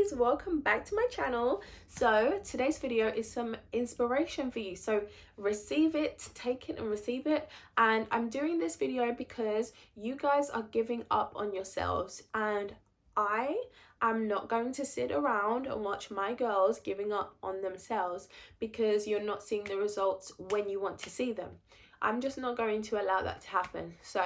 guys, welcome back to my channel. So today's video is some inspiration for you, so receive it, take it and receive it. And I'm doing this video because you guys are giving up on yourselves, and I am not going to sit around and watch my girls giving up on themselves because you're not seeing the results when you want to see them. I'm just not going to allow that to happen. So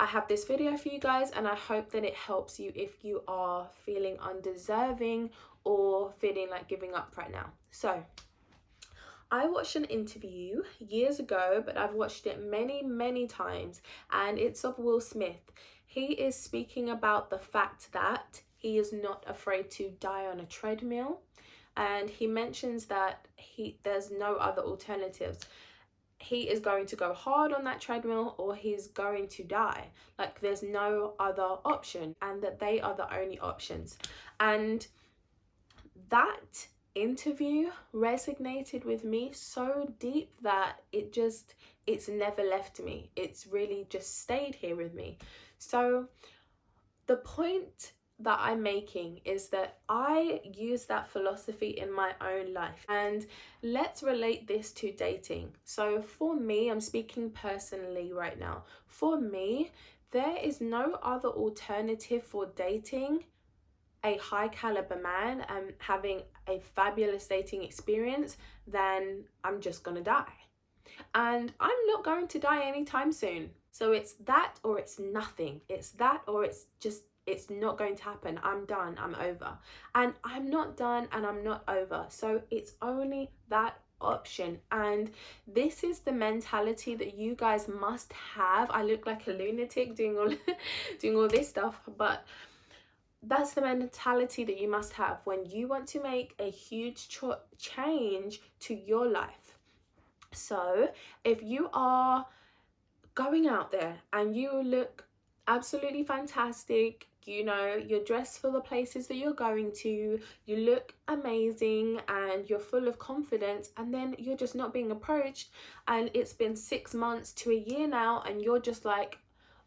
I have this video for you guys, and I hope that it helps you if you are feeling undeserving or feeling like giving up right now. So I watched an interview years ago, but I've watched it many times, and it's of Will Smith. He is speaking about the fact that he is not afraid to die on a treadmill, and he mentions that there's no other alternatives. He is going to go hard on that treadmill or he's going to die. Like, there's no other option, and that they are the only options. And that interview resonated with me so deep that it's never left me. It's really just stayed here with me. So the point that I'm making is that I use that philosophy in my own life, and let's relate this to dating. So for me, I'm speaking personally right now. For me, there is no other alternative for dating a high caliber man and having a fabulous dating experience than I'm just gonna die. And I'm not going to die anytime soon. So it's that or it's nothing. It's that or it's not going to happen. I'm done. I'm over. And I'm not done and I'm not over. So it's only that option. And this is the mentality that you guys must have. I look like a lunatic doing all this stuff, but that's the mentality that you must have when you want to make a huge change to your life. So if you are going out there and you look absolutely fantastic, you know, you're dressed for the places that you're going to, you look amazing and you're full of confidence, and then you're just not being approached, and it's been 6 months to a year now, and you're just like,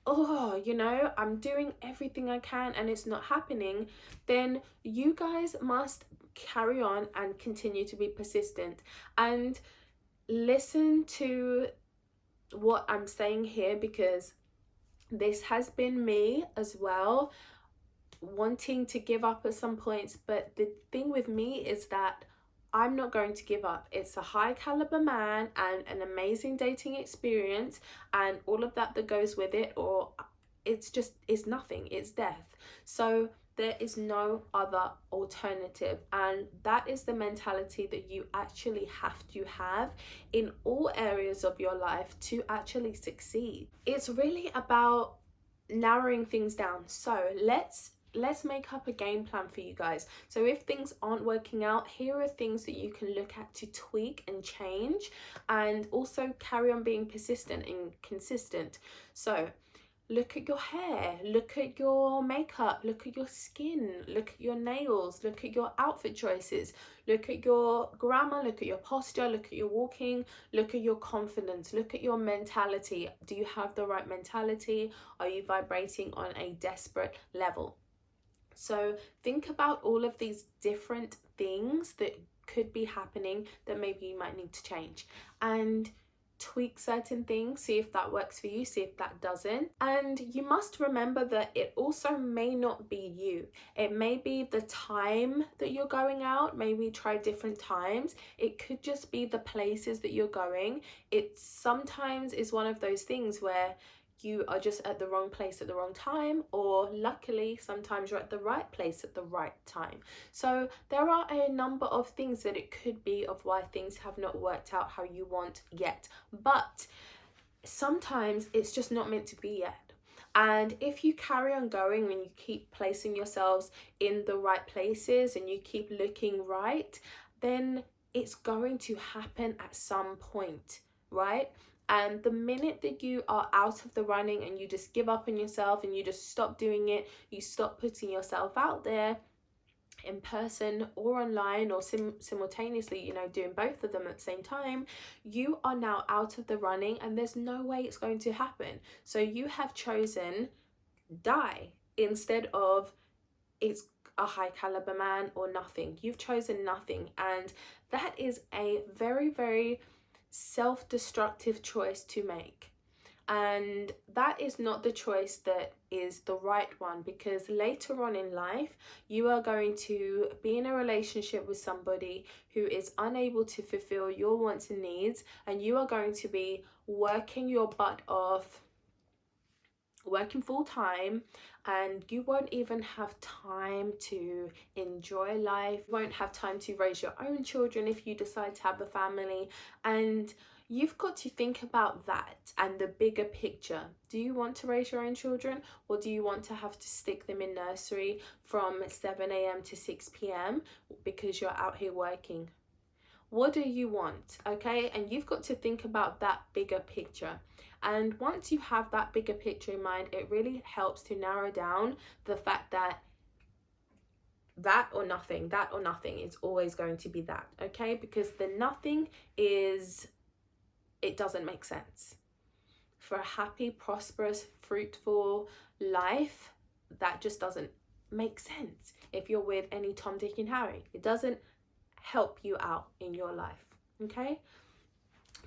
oh, you know, I'm doing everything I can and it's not happening, then you guys must carry on and continue to be persistent and listen to what I'm saying here, because this has been me as well, wanting to give up at some points. But the thing with me is that I'm not going to give up. It's a high caliber man and an amazing dating experience and all of that goes with it, or it's nothing, it's death. So there is no other alternative, and that is the mentality that you actually have to have in all areas of your life to actually succeed. It's really about narrowing things down. So let's make up a game plan for you guys. So if things aren't working out, here are things that you can look at to tweak and change, and also carry on being persistent and consistent. So look at your hair, look at your makeup, look at your skin, look at your nails, look at your outfit choices, look at your grammar, look at your posture, look at your walking, look at your confidence, look at your mentality. Do you have the right mentality? Are you vibrating on a desperate level? So think about all of these different things that could be happening that maybe you might need to change, and tweak certain things, see if that works for you, see if that doesn't. And you must remember that it also may not be you. It may be the time that you're going out. Maybe try different times. It could just be the places that you're going. It sometimes is one of those things where you are just at the wrong place at the wrong time, or luckily sometimes you're at the right place at the right time. So there are a number of things that it could be of why things have not worked out how you want yet, but sometimes it's just not meant to be yet. And if you carry on going and you keep placing yourselves in the right places and you keep looking right, then it's going to happen at some point, right? And the minute that you are out of the running and you just give up on yourself and you just stop doing it, you stop putting yourself out there in person or online, or simultaneously, you know, doing both of them at the same time, you are now out of the running and there's no way it's going to happen. So you have chosen die instead of a high caliber man or nothing. You've chosen nothing, and that is a very, very self-destructive choice to make. And that is not the choice that is the right one, because later on in life you are going to be in a relationship with somebody who is unable to fulfill your wants and needs, and you are going to be working your butt off, working full time, and you won't even have time to enjoy life. You won't have time to raise your own children if you decide to have a family. And you've got to think about that and the bigger picture. Do you want to raise your own children, or do you want to have to stick them in nursery from 7 a.m. to 6 p.m. because you're out here working? What do you want? Okay, and you've got to think about that bigger picture. And once you have that bigger picture in mind, it really helps to narrow down the fact that that or nothing is always going to be that, okay? Because the nothing is, it doesn't make sense. For a happy, prosperous, fruitful life, that just doesn't make sense. If you're with any Tom, Dick and Harry, it doesn't help you out in your life, okay?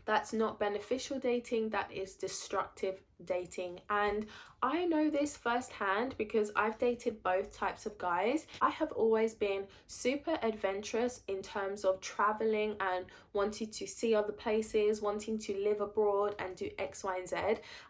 That's not beneficial dating, that is destructive dating. And I know this firsthand because I've dated both types of guys. I have always been super adventurous in terms of traveling and wanting to see other places, wanting to live abroad and do X, Y, and Z.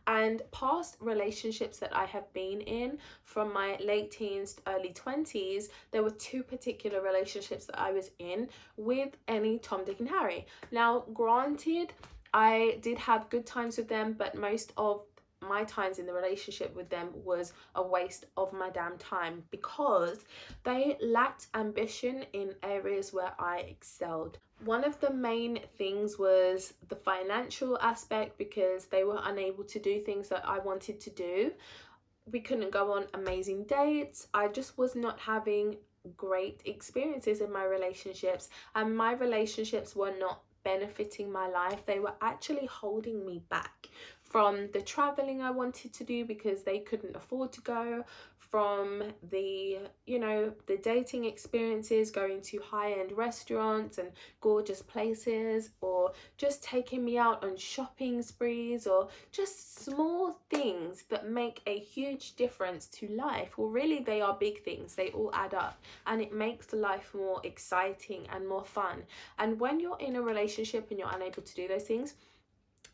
And past relationships that I have been in from my late teens to early 20s, there were two particular relationships that I was in with any Tom, Dick and Harry. Now, granted, I did have good times with them, but most of my times in the relationship with them was a waste of my damn time because they lacked ambition in areas where I excelled. One of the main things was the financial aspect, because they were unable to do things that I wanted to do. We couldn't go on amazing dates. I just was not having great experiences in my relationships, and my relationships were not benefiting my life. They were actually holding me back from the traveling I wanted to do because they couldn't afford to go, from the, you know, the dating experiences, going to high-end restaurants and gorgeous places, or just taking me out on shopping sprees, or just small things that make a huge difference to life. Well, really, they are big things. They all add up, and it makes life more exciting and more fun. And when you're in a relationship and you're unable to do those things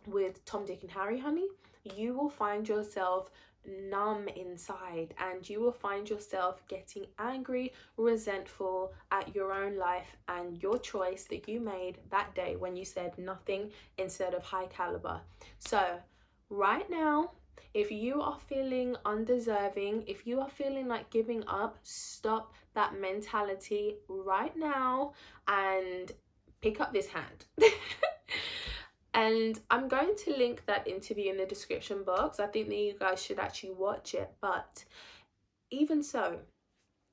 with Tom, Dick and Harry, honey, you will find yourself numb inside, and you will find yourself getting angry, resentful at your own life and your choice that you made that day when you said nothing instead of high caliber. So right now, if you are feeling undeserving, if you are feeling like giving up, stop that mentality right now and pick up this hand. And I'm going to link that interview in the description box. I think that you guys should actually watch it. But even so,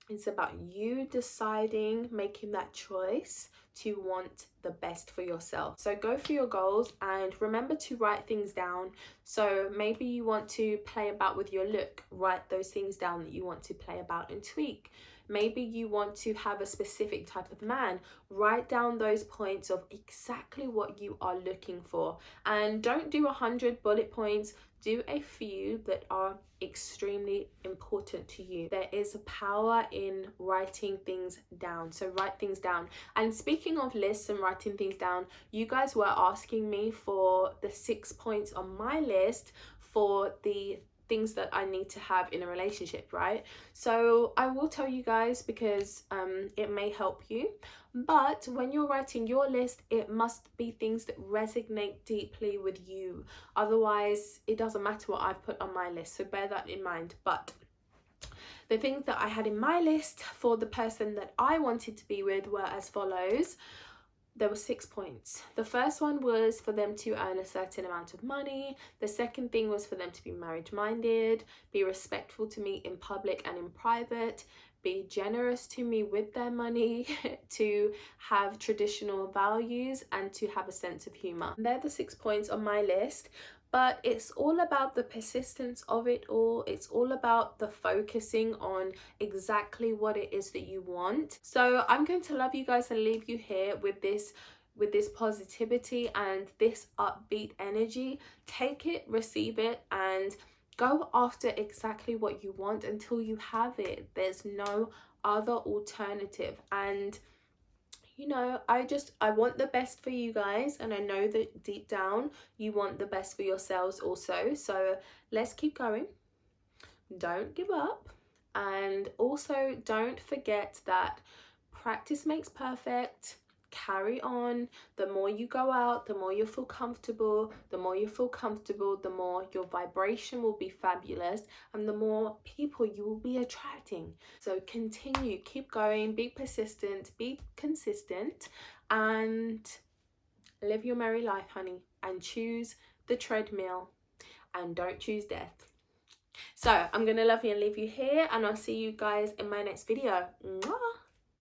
it's about you deciding, making that choice to want the best for yourself. So go for your goals and remember to write things down. So maybe you want to play about with your look. Write those things down that you want to play about and tweak. Maybe you want to have a specific type of man. Write down those points of exactly what you are looking for. And don't do 100 bullet points. Do a few that are extremely important to you. There is a power in writing things down. So write things down. And speaking of lists and writing things down, you guys were asking me for the 6 points on my list for the things that I need to have in a relationship, right? So I will tell you guys because it may help you. But when you're writing your list, it must be things that resonate deeply with you. Otherwise, it doesn't matter what I've put on my list. So bear that in mind. But the things that I had in my list for the person that I wanted to be with were as follows. There were 6 points. The first one was for them to earn a certain amount of money. The second thing was for them to be marriage-minded, be respectful to me in public and in private, be generous to me with their money, to have traditional values, and to have a sense of humor. They're the 6 points on my list. but it's all about the persistence of it all. It's all about the focusing on exactly what it is that you want. So I'm going to love you guys and leave you here with this positivity and this upbeat energy. Take it, receive it, and go after exactly what you want until you have it. There's no other alternative. And you know, I want the best for you guys, and I know that deep down you want the best for yourselves also. So let's keep going. Don't give up, and also don't forget that practice makes perfect. Carry on. The more you go out, the more you feel comfortable. The more you feel comfortable, the more your vibration will be fabulous, and the more people you will be attracting. So continue, keep going, be persistent, be consistent, and live your merry life, honey, and choose the treadmill and don't choose death. So I'm gonna love you and leave you here, and I'll see you guys in my next video. Mwah!